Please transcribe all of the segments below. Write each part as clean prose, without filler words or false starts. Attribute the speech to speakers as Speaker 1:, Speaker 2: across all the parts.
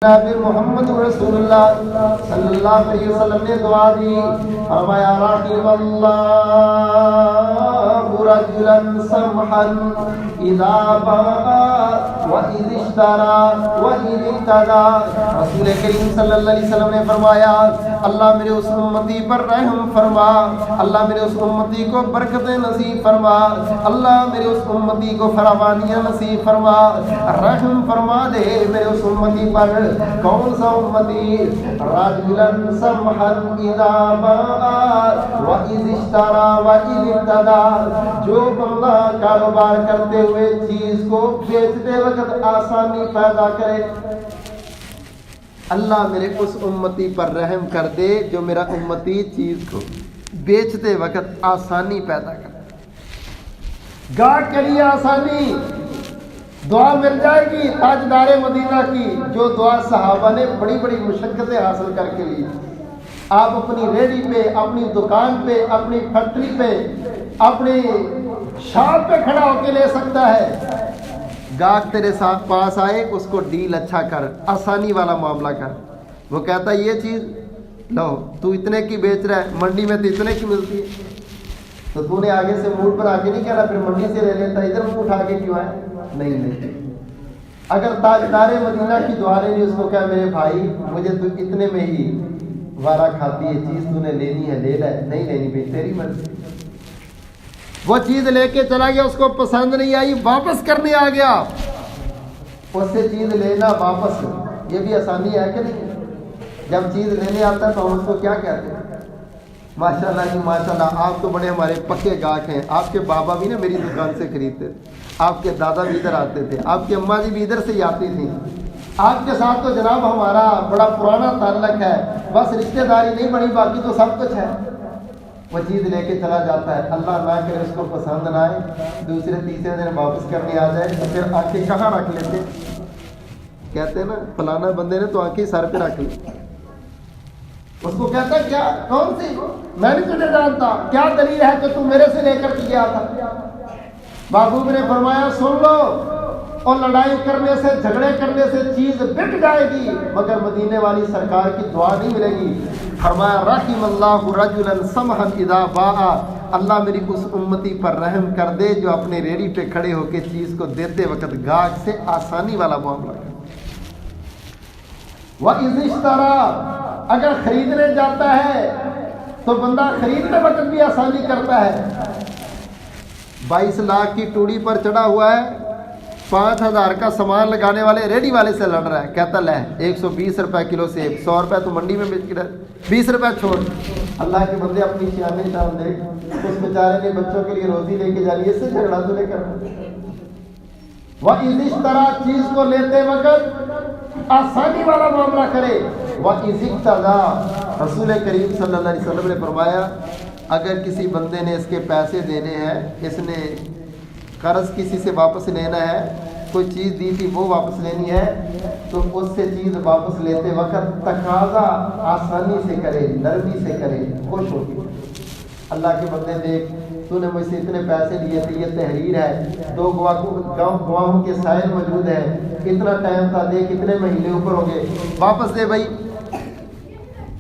Speaker 1: پھر محمد رسول اللہ صلی اللہ علیہ وسلم نے دعا دی، فرمایا رحم اللہ رجلا سمحا اذا باع واذ اشترى واذ ابتدى۔ رسول کریم صلی اللہ علیہ وسلم نے فرمایا اللہ میرے اس امتی پر رحم فرما، اللہ میرے اس امتی کو برکت نصیب فرما، اللہ میرے اس امتی کو فراوانیاں نصیب فرما، رحم فرما دے میرے اس امتی پر۔ کون سا امتی؟ رجلا سمحا اذا باع واذ اشترى واذ ابتدى، جو بندہ کاروبار کرتے ہوئے چیز کو بیچتے وقت آسانی پیدا کرے۔ اللہ میرے اس امتی پر رحم کر دے جو میرا امتی چیز کو بیچتے وقت آسانی پیدا کرے، گاہک کے لیے آسانی، دعا مل جائے گی تاجدار مدینہ کی، جو دعا صحابہ نے بڑی بڑی مشقتیں حاصل کر کے لی۔ آپ اپنی ریڈی پہ، اپنی دکان پہ، اپنی فیکٹری پہ، اپنی شاپ پہ کھڑا ہو کے لے سکتا ہے۔ گاہک تیرے ساتھ پاس آئے، اس کو ڈیل اچھا کر، آسانی والا معاملہ کر۔ وہ کہتا ہے یہ چیز لو، تو اتنے کی بیچ رہا ہے، منڈی میں تو اتنے کی ملتی ہے، تو تو نے آگے سے موڈ پر آگے نہیں کہنا پھر منڈی سے لے لیتا، ادھر منہ اٹھا کے کیوں آئے؟ نہیں۔ اگر تاجدار مدینہ کی دعا لینی، اس کو کہا میرے بھائی مجھے تو اتنے میں ہی وارا کھاتی ہے، چیز تو نے لینی ہے لے لے، نہیں لینی بھائی تیری مرضی۔ وہ چیز لے کے چلا گیا، اس کو پسند نہیں آئی، واپس کرنے آ گیا۔ اس سے چیز لینا واپس، یہ بھی آسانی ہے کہ نہیں؟ جب چیز لینے آتا ہے تو ہم اس کو کیا کہتے ہیں؟ ماشاءاللہ جی ماشاءاللہ، آپ تو بڑے ہمارے پکے گاہک ہیں، آپ کے بابا بھی نا میری دکان سے خریدتے تھے، آپ کے دادا بھی ادھر آتے تھے، آپ کی اماں جی بھی ادھر سے ہی آتی تھیں، آپ کے ساتھ تو جناب ہمارا بڑا پرانا تعلق ہے، بس رشتہ داری نہیں بنی، باقی تو سب کچھ ہے۔ وہ چیز لے کے چلا جاتا ہے، اللہ نہ کرے اس کو پسند نہ آئے، دوسرے تیسرے دن واپس کرنے آ جائے تو پھر آنکھیں کہاں رکھ لیتے؟ کہتے ہیں نا فلانا بندے نے تو آنکھیں سر پہ رکھ لی۔ اس کو کہتا ہے کیا کون سی؟ میں نہیں تجھے جانتا، کیا دلیل ہے کہ تم میرے سے لے کر گیا تھا؟ محبوب نے فرمایا سن لو، اور لڑائی کرنے سے جھگڑے کرنے سے چیز بک جائے گی مگر مدینے والی سرکار کی دعا نہیں ملے گی۔ فرمایا رحم اللہ رجلا سمحا اذا باع، اللہ میری اس امتی پر رحم کر دے جو اپنے ریڑھی پہ کھڑے ہو کے چیز کو دیتے وقت گاہک سے آسانی والا معاملہ کرے۔ وَإِذِ اشْتَرَى، اگر خریدنے جاتا ہے تو بندہ خریدنے وقت بھی آسانی کرتا ہے۔ 22 لاکھ کی ٹوڑی پر چڑھا ہوا ہے، 5000 کا سامان لگانے والے ریڈی والے سے لڑ رہا ہے، کہتا لے 120 روپے کلو سیب، 100 روپے تو منڈی میں بیچ کے 20 روپے چھوڑ۔ اللہ کے بندے اپنی شان شان دیکھ، اس بیچارے نے بچوں کے لیے روزی لے کے جانی، اس سے جھگڑا تو نہیں کرنا۔ وَإِذِ اشْتَرَى، چیز کو لیتے وقت آسانی والا معاملہ کرے۔ وَإِذِ اقْتَضَى، رسول کریم صلی اللہ علیہ وسلم نے فرمایا اگر کسی بندے نے اس کے پیسے دینے ہیں، اس نے قرض کسی سے واپس لینا ہے، کوئی چیز دی تھی وہ واپس لینی ہے، تو اس سے چیز واپس لیتے وقت تقاضا آسانی سے کرے، نرمی سے کرے، خوش ہو کے۔ اللہ کے بندے دیکھ، تو نے مجھ سے اتنے پیسے لیے تھے، یہ تحریر ہے، 2 گواہوں کے سائل موجود ہے، اتنا ٹائم تھا، دیکھ اتنے مہینے اوپر ہو گئے، واپس دے بھائی۔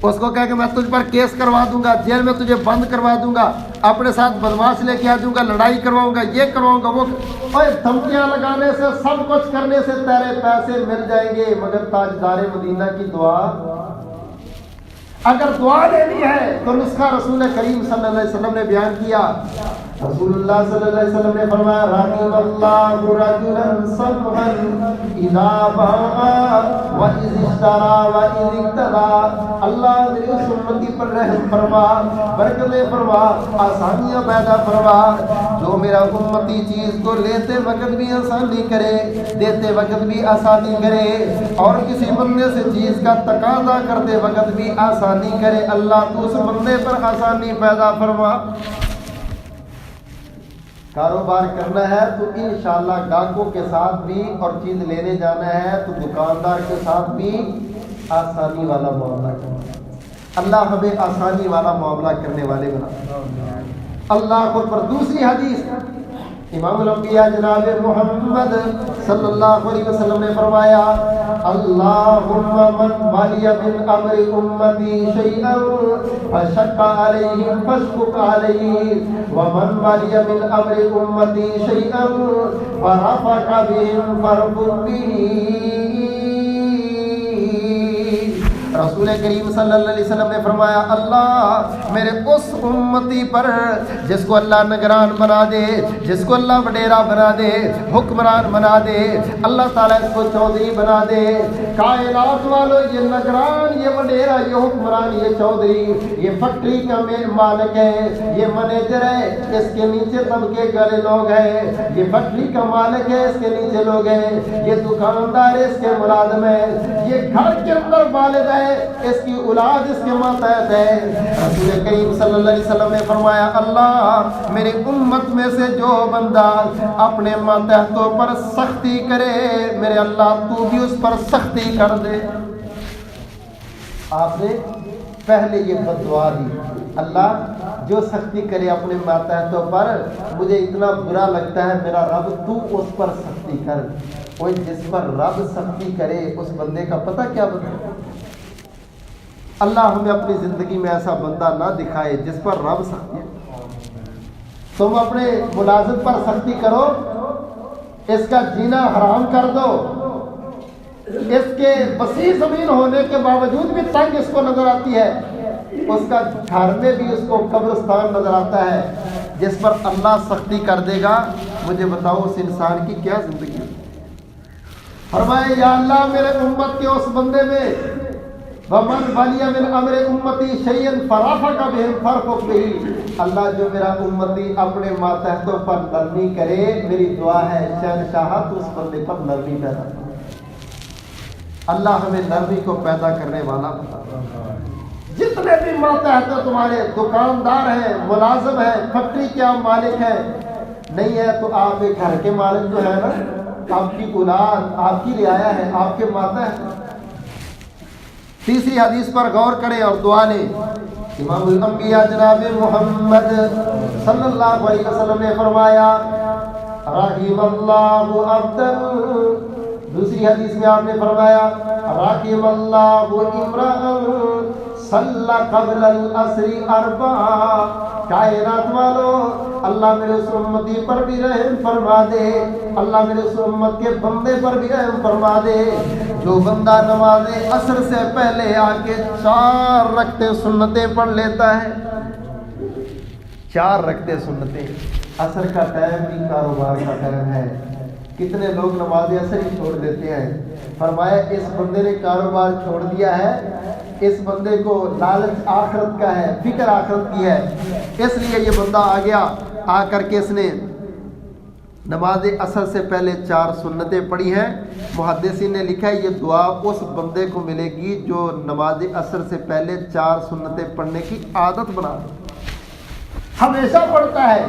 Speaker 1: اس کو کہا کہ میں تجھ پر کیس کروا دوں گا، جیل میں تجھے بند کروا دوں گا، اپنے ساتھ بدماش لے کے آ جاؤں گا، لڑائی کرواؤں گا، یہ کرواؤں گا وہ، اور دھمکیاں لگانے سے، سب کچھ کرنے سے تیرے پیسے مل جائیں گے مگر تاجدار مدینہ کی دعا۔ اگر دعا لینی ہے تو نسخہ رسول کریم صلی اللہ علیہ وسلم نے بیان کیا۔ رسول اللہ صلی اللہ علیہ وسلم نے فرمایا رحم اللہ رجلا سمحا اذا باع واذ اشترى واذ ابتدى، اللہ میری اس امتی پر رحم فرما، برکتیں فرما، آسانیاں پیدا فرما، جو میرا امتی چیز کو لیتے وقت بھی آسانی کرے، دیتے وقت بھی آسانی کرے، اور کسی بندے سے چیز کا تقاضا کرتے وقت بھی آسانی کرے۔ اللہ تو اس بندے پر آسانی پیدا فرما۔ کاروبار کرنا ہے تو انشاءاللہ گاہکوں کے ساتھ بھی، اور چیز لینے جانا ہے تو دکاندار کے ساتھ بھی آسانی والا معاملہ کرنا۔ اللہ ہمیں آسانی والا معاملہ کرنے والے بنا۔ اللہ کو پر دوسری حدیث امام الانبیاء جناب محمد صلی اللہ علیہ وسلم نے فرمایا اللہم من ولی من امر امتی شیئا فشق علیہم فاشقق علیہ ومن ولی من امر امتی شیئا فرفق بہم فرفق بہ۔ رسول کریم صلی اللہ علیہ وسلم نے فرمایا اللہ میرے اس امتی پر جس کو اللہ نگران بنا دے، جس کو اللہ وڈیرا بنا دے، حکمران بنا دے، اللہ تعالیٰ اس کو چودھری بنا دے، کائنات والو یہ نگران، یہ وڈیرا، یہ حکمران، یہ چودھری، یہ فیکٹری کا مالک ہے، یہ مینیجر ہے، اس کے نیچے طبقے والے لوگ ہیں، یہ فیکٹری کا مالک ہے، اس کے نیچے لوگ ہیں، یہ دکاندار ہے، اس کے ملازم ہے، یہ گھر کے اندر والد ہے، اس کی اولاد اس کے ماتحت ہے۔ رسول کریم صلی اللہ علیہ وسلم نے فرمایا اللہ میری امت میں سے جو بندہ اپنے ماتحتوں پر سختی کرے میرے اللہ تو بھی اس پر سختی کر دے۔ آپ نے پہلے یہ بد دعا دی اللہ جو سختی کرے اپنے ماتحتوں پر مجھے اتنا برا لگتا ہے میرا رب تو اس پر سختی کر۔ کوئی جس پر رب سختی کرے اس بندے کا پتہ کیا بندہ؟ اللہ ہمیں اپنی زندگی میں ایسا بندہ نہ دکھائے جس پر رب سختی ہے۔ تم اپنے ملازم پر سختی کرو، اس کا جینا حرام کر دو، اس کے وسیع زمین ہونے کے باوجود بھی تنگ اس کو نظر آتی ہے، اس کا گھر میں بھی اس کو قبرستان نظر آتا ہے، جس پر اللہ سختی کر دے گا مجھے بتاؤ اس انسان کی کیا زندگی ہے۔ فرمائے یا اللہ میرے امت کے اس بندے میں ومن ولی من امر امتی شیئا فرافق بہم فرفق بہ، اللہ جو میرا امتی اپنے ماتحتوں پر نرمی کرے میری دعا ہے شہنشاہ تو اس بندے پر نرمی پیدا کر۔ اللہ ہمیں نرمی کو پیدا کرنے والا بتا۔ جتنے بھی ماتحت تمہارے دکاندار ہیں، ملازم ہیں، فیکٹری کے آپ مالک ہیں، نہیں ہے تو آپ کے گھر کے مالک جو ہے نا، آپ کی اولاد آپ کی رعایا ہے، آپ کے ماتحت۔ تیسری حدیث پر غور کریں اور دعا لیں۔ امام الانبیاء جناب محمد صلی اللہ علیہ وسلم نے فرمایا رحم اللہ عبدا، دوسری حدیث میں آپ نے فرمایا رحم اللہ امرأ صلی قبل العصر اربعا، کائنات والو اللہ میرے اس امتی پر بھی رحم فرما دے، اللہ میرے اس امت کے بندے پر بھی رحم فرما دے جو بندہ نماز عصر سے پہلے آ کے 4 رکعتیں سنتیں پڑھ لیتا ہے۔ 4 رکعتیں سنتیں، عصر کا ٹائم بھی کاروبار کا ٹائم ہے، کتنے لوگ نماز عصر ہی چھوڑ دیتے ہیں۔ فرمایا اس بندے نے کاروبار چھوڑ دیا ہے، اس بندے کو لالچ آخرت کا ہے، فکر آخرت کی ہے، اس لیے یہ بندہ آ گیا، آ کر کے اس نے نماز عصر سے پہلے 4 سنتیں پڑھی ہیں۔ محدثین نے لکھا ہے یہ دعا اس بندے کو ملے گی جو نماز عصر سے پہلے 4 سنتیں پڑھنے کی عادت بنا دے، ہمیشہ پڑھتا ہے،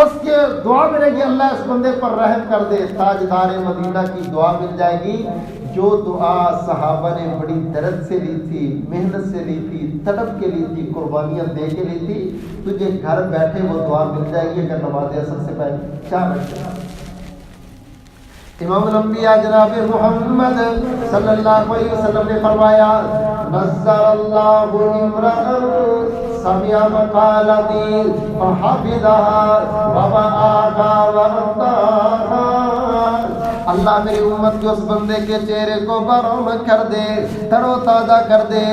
Speaker 1: اس کے دعا ملے گی اللہ اس بندے پر رحم کر دے۔ تاجدار مدینہ کی دعا مل جائے گی، جو دعا صحابہ نے بڑی درد سے لی تھی، محنت سے لی تھی، تڑپ کے لی تھی، قربانیاں دے کے لی تھی، تجھے گھر بیٹھے وہ دعا مل جائے گی اگر نماز عصر سے پہلے 4 رکعتیں۔ امام الانبیاء جناب محمد صلی اللہ علیہ وسلم نے فرمایا نزل اللہ امرأ سمع مقالتی فحفظها ووعاها وأداها، اللہ میری امت کے اس بندے کے چہرے کو برآمد کر دے، تر و تازہ کر دے،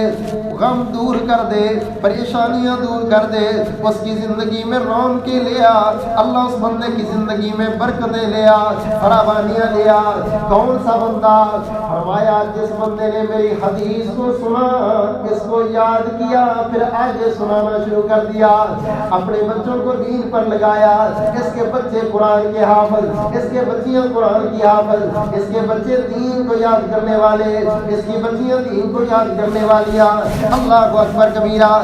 Speaker 1: غم دور کر دے، پریشانیاں دور کر دے، اس کی زندگی میں رونقی لیا، اللہ اس بندے کی زندگی میں برکتیں لیا، فراوانیاں لیا۔ کون سا بندہ؟ فرمایا جس بندے نے میری حدیث کو سنا، اس کو یاد کیا، پھر آگے سنانا شروع کر دیا، اپنے بچوں کو دین پر لگایا، اس کے بچے قرآن کے حافظ، اس کے بچیاں قرآن کی حافظ، اس کے بچے دین کو یاد کرنے والے، اس کی بچیاں دین کو یاد کرنے والیاں، اللہ اکبر کبیرہ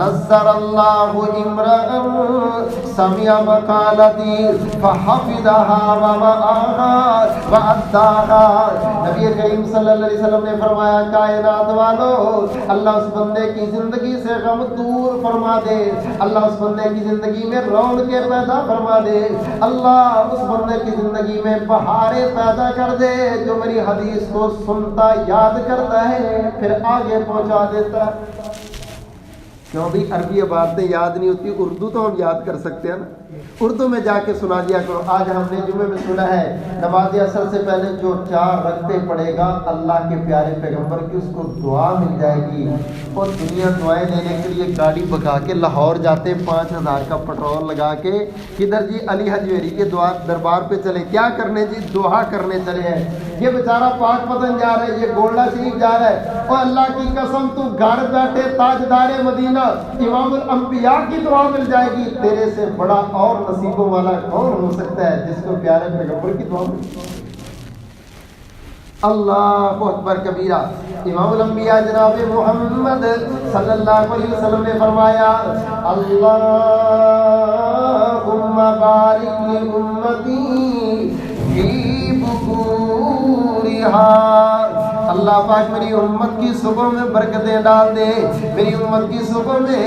Speaker 1: نظر اللہ امرأ سمع مقالتی فحفظها ووعاها وأداها۔ نبی کریم صلی اللہ علیہ وسلم نے فرمایا کائنات والو، اللہ اس بندے کی زندگی سے غم دور فرما دے، اللہ اس بندے کی زندگی میں رونقیں پیدا فرما دے، اللہ اس بندے کی زندگی میں بہاریں پیدا کر دے جو میری حدیث کو سنتا یاد کرتا ہے پھر آگے پہنچا دیتا ہے۔ کیوں بھی عربی عبارتیں یاد نہیں ہوتی، اردو تو ہم یاد کر سکتے ہیں نا، اردو میں جا کے سنا دیا کرو۔ آج ہم نے جمعے میں سنا ہے نماز اثر سے پہلے جو 4 رکعتیں پڑھے گا اللہ کے پیارے پیغمبر کی اس کو دعا مل جائے گی۔ اور دنیا دعائیں لینے کے لیے گاڑی بکا کے لاہور جاتے 5000 کا پٹرول لگا کے، کدھر جی علی حجویری کے دعا دربار پہ چلے، کیا کرنے جی دعا کرنے چلے ہیں۔ یہ بیچارہ پاک پتن جا رہا ہے، یہ گولڈا شریف جا رہا ہے، اور اللہ کی قسم تو گھر بیٹھے تاجدار مدینہ امام الانبیاء کی دعا مل جائے گی۔ تیرے سے بڑا اور نصیبوں والا کون ہو سکتا ہے جس کو پیارے پیغمبر کی دعا مل۔ اللہ اکبر کبیرہ۔ امام الانبیاء جناب محمد صلی اللہ علیہ وسلم نے فرمایا اللہم بارک لامتی فی بکورہا، اللہ پاک میری امت کی صبح میں برکتیں ڈال دے، میری امت کی صبح میں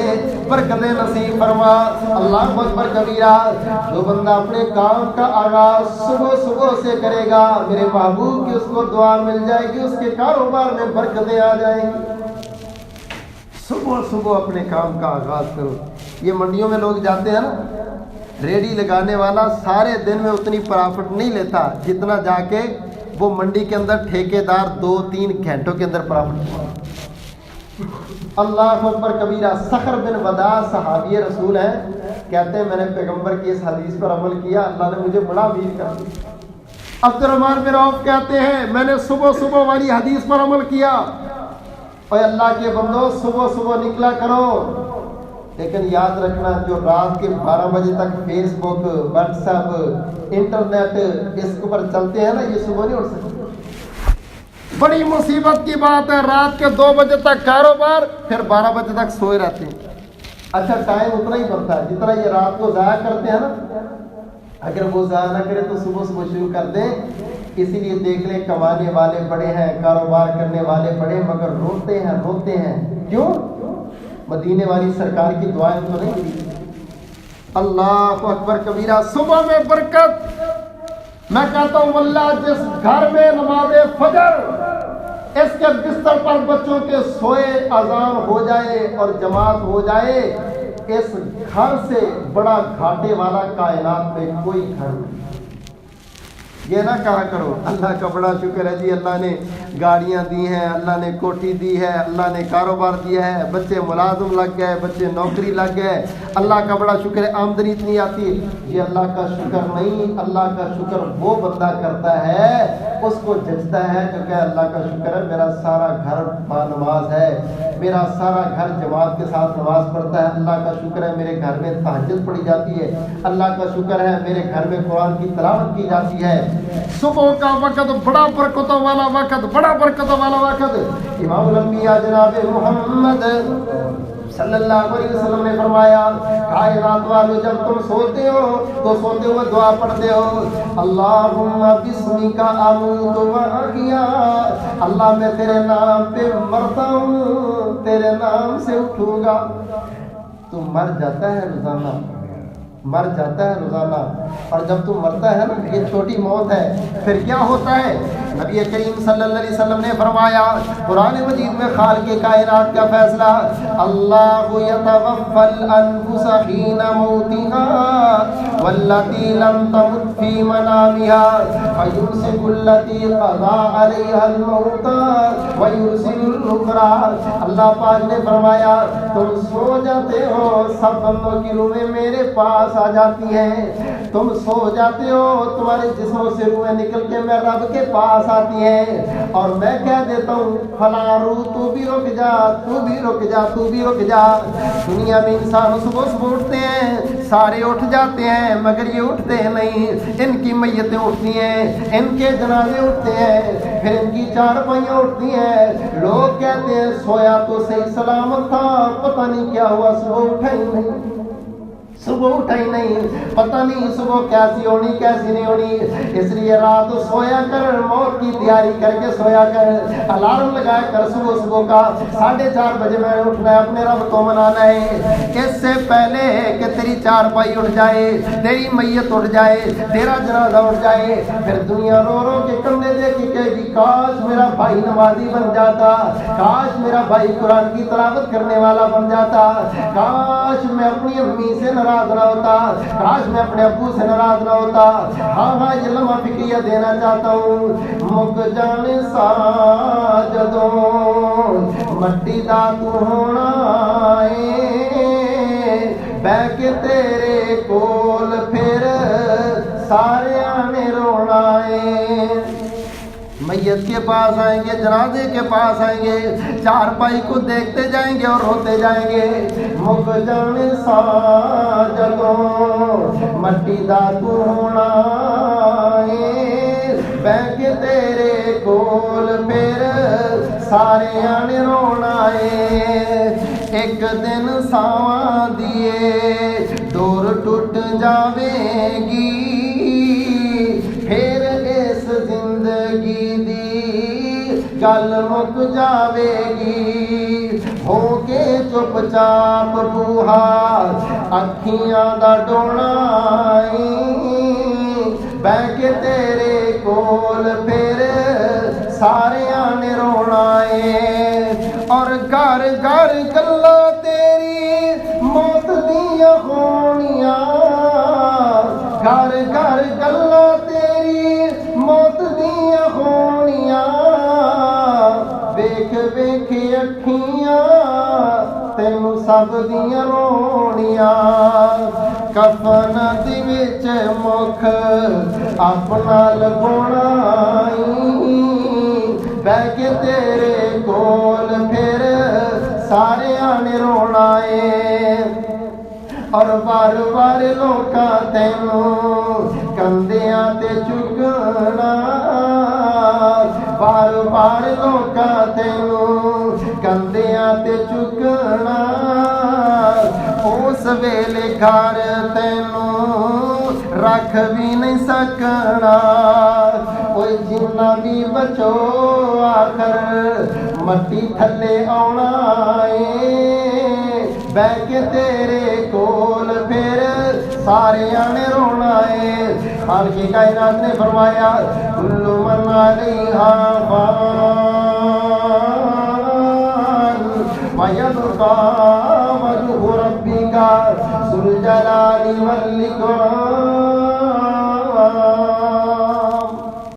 Speaker 1: برکتیں نصیب فرما۔ اللہ اکبر کبیرہ۔ جو بندہ اپنے کام کا آغاز صبح صبح سے کرے گا، میرے محبوب کی اس کو دعا مل جائے گی، اس کے کاروبار میں برکتیں آ جائیں گی۔ صبح صبح اپنے کام کا آغاز کرو۔ یہ منڈیوں میں لوگ جاتے ہیں نا، ریڈی لگانے والا سارے دن میں اتنی پرافٹ نہیں لیتا جتنا جا کے وہ منڈی کے اندر ٹھیکیدار 2-3 گھنٹوں کے اندر پرافٹ۔ اللہ اکبر کبیرہ۔ سخر بن ودا صحابی رسول ہیں، کہتے ہیں میں نے پیغمبر کی اس حدیث پر عمل کیا، اللہ نے مجھے بڑا امیر کر دیا۔ عبد الرحمن بن عوف کہتے ہیں میں نے صبح صبح والی حدیث پر عمل کیا۔ اور اللہ کے بندو صبح صبح نکلا کرو، لیکن یاد رکھنا جو رات کے 12 بجے تک فیس بک، واٹس ایپ، انٹرنیٹ اس کے اوپر چلتے ہیں نا، یہ صبح نہیں اٹھ سکتے۔ بڑی مصیبت کی بات ہے، رات کے 2 بجے تک کاروبار، پھر 12 بجے تک سوئے رہتے ہیں۔ اچھا ٹائم اتنا ہی بنتا ہے جتنا یہ رات کو ضائع کرتے ہیں نا، اگر وہ ضائع نہ کرے تو صبح صبح شروع کر دیں۔ اسی لیے دیکھ لیں کمانے والے بڑے ہیں، کاروبار کرنے والے بڑے، مگر روتے ہیں۔ کیوں؟ مدینے والی سرکار کی دعائیں تو نہیں دی۔ اللہ اکبر کبیرہ۔ صبح میں برکت۔ میں کہتا ہوں واللہ جس گھر میں نماز فجر اس کے بستر پر بچوں کے سوئے اذان ہو جائے اور جماعت ہو جائے، اس گھر سے بڑا گھاٹے والا کائنات میں کوئی گھر نہیں۔ یہ نہ کہا کرو اللہ کا بڑا شکر ہے جی، اللہ نے گاڑیاں دی ہیں، اللہ نے کوٹھی دی ہے، اللہ نے کاروبار دیا ہے، بچے ملازم لگ گئے، بچے نوکری لگ گئے، اللہ کا بڑا شکر ہے، آمدنی اتنی آتی ہے۔ یہ اللہ کا شکر نہیں، اللہ کا شکر وہ بندہ کرتا ہے اس کو جچتا ہے جو کہ اللہ کا شکر ہے میرا سارا گھر با نماز ہے، میرا سارا گھر جماعت کے ساتھ نماز پڑھتا ہے، اللہ کا شکر ہے میرے گھر میں تہجد پڑھی جاتی ہے، اللہ کا شکر ہے میرے گھر میں قرآن کی تلاوت کی جاتی ہے۔ صبح کا وقت بڑا برکتوں والا وقت، بڑا برکتوں والا وقت۔ امام الانبیاء جناب محمد صلی اللہ علیہ وسلم نے فرمایا کائنات والو جب تم سوتے ہو تو سوتے ہوئے دعا پڑھتے ہو اللہم بسمک اموت و احیا، اللہ میں تیرے نام پہ مرتا ہوں، تیرے نام سے اٹھوں گا۔ تو مر جاتا ہے روزانہ، مر جاتا ہے روزانہ، اور جب تو مرتا ہے نا یہ چھوٹی موت ہے، پھر کیا ہوتا ہے؟ نبی کریم صلی اللہ علیہ وسلم نے فرمایا قرآن مجید میں خالق کائنات کا فیصلہ اللہ یتوفی الانفس حین موتها واللتی لم تمت فی منامها فیمسک التی قضا علیها الموت ویرسل الاخری۔ اللہ پاک نے فرمایا تم سو جاتے ہو، سب بندوں کی روحیں میرے پاس آ جاتی ہیں، تم سو جاتے ہو، تمہارے جسموں سے روحیں نکل کے میں رب کے پاس آتی ہیں، اور میں کہہ دیتا ہوں فلاں روح تو بھی رک جا، تو بھی رک جا، تو بھی رک جا۔ دنیا میں انسان صبح صبح اٹھتے ہیں، سارے اٹھ جاتے ہیں، مگر یہ اٹھتے نہیں، ان کی میتیں اٹھتی ہیں، ان کے جنازے اٹھتے ہیں، پھر ان کی چارپائیاں اٹھتی ہیں، لوگ کہتے ہیں سویا تو صحیح سلامت تھا، پتہ نہیں کیا ہوا، صبح اٹھا ہی نہیں، صبح اٹھا ہی نہیں، پتہ نہیں صبح کیسی ہونی کیسی نہیں ہونی۔ اس لیے رات سویا کر، موت کی تیاری کر کے سویا کر، الارم لگایا کر صبح صبح کا 4:30 بجے میں نے اٹھنا ہے، اپنے رب کو منانا ہے۔ اس سے پہلے کہ تیری چارپائی اٹھ جائے، تیری میت اٹھ جائے، تیرا جنازہ اٹھ جائے، پھر دنیا رو رو کے کندھے دے کے کہے گی کاش میرا بھائی نمازی بن جاتا، کاش میرا بھائی قرآن کی تلاوت کرنے والا بن جاتا، کاش میں اپنی امی سے ناراض نہ ہوتا، کاش میں اپنے ابو سے ناراض نہ ہوتا۔ ہاں ہاں یہ لمحہ فکریہ دینا چاہتا ہوں، مک جانے ساجدوں مٹی دا تو ہونا ہے، بہ کے تیرے کول پھر سارے نے رونا ہے۔ میت کے پاس آئیں گے، جنازے کے پاس آئیں گے، چارپائی کو دیکھتے جائیں گے اور روتے جائیں گے، مک جانے ساجدوں مٹی دا تو ہونا ہے، بہ کے تیرے کول پھر سارے نے رونا ہے۔ ایک دن ساواں دیے ڈور ٹوٹ جاوے گی، پھر اس زندگی دی گل مک جاوے گی، ہو کے چپ چاپ بوہا اکھیاں دا ڈونا، بہ کے تیرے کول پھر سارے نے رونا ہے، اور گھر گھر گلا تیری موت دیاں ہونیاں، گھر گھر گلا تیری موت دیاں ہونیاں، ویکھ ویکھ اکھیاں تینوں سب دیاں رونیاں، کفن دی وچ مکھ اپنا لگونا، بہ کے تیرے کول پھر سارے نے رونا ہے، اور بار بار لوکاں تینوں کندھیاں تے چکنا، بار بار لوکاں تینوں کندھیاں تے چکنا، اس ویلے گھر تینوں رکھ بھی نہیں سکنا، کوئی جنہ بھی بچو آخر مٹی تھلے آنا ہے، بہ کے تیرے کول پھر سارے نے رونا ہے۔ خالق کائنات نے فرمایا کل من علیہا فان ویبقی وجہ ربک ذو الجلال والاکرام۔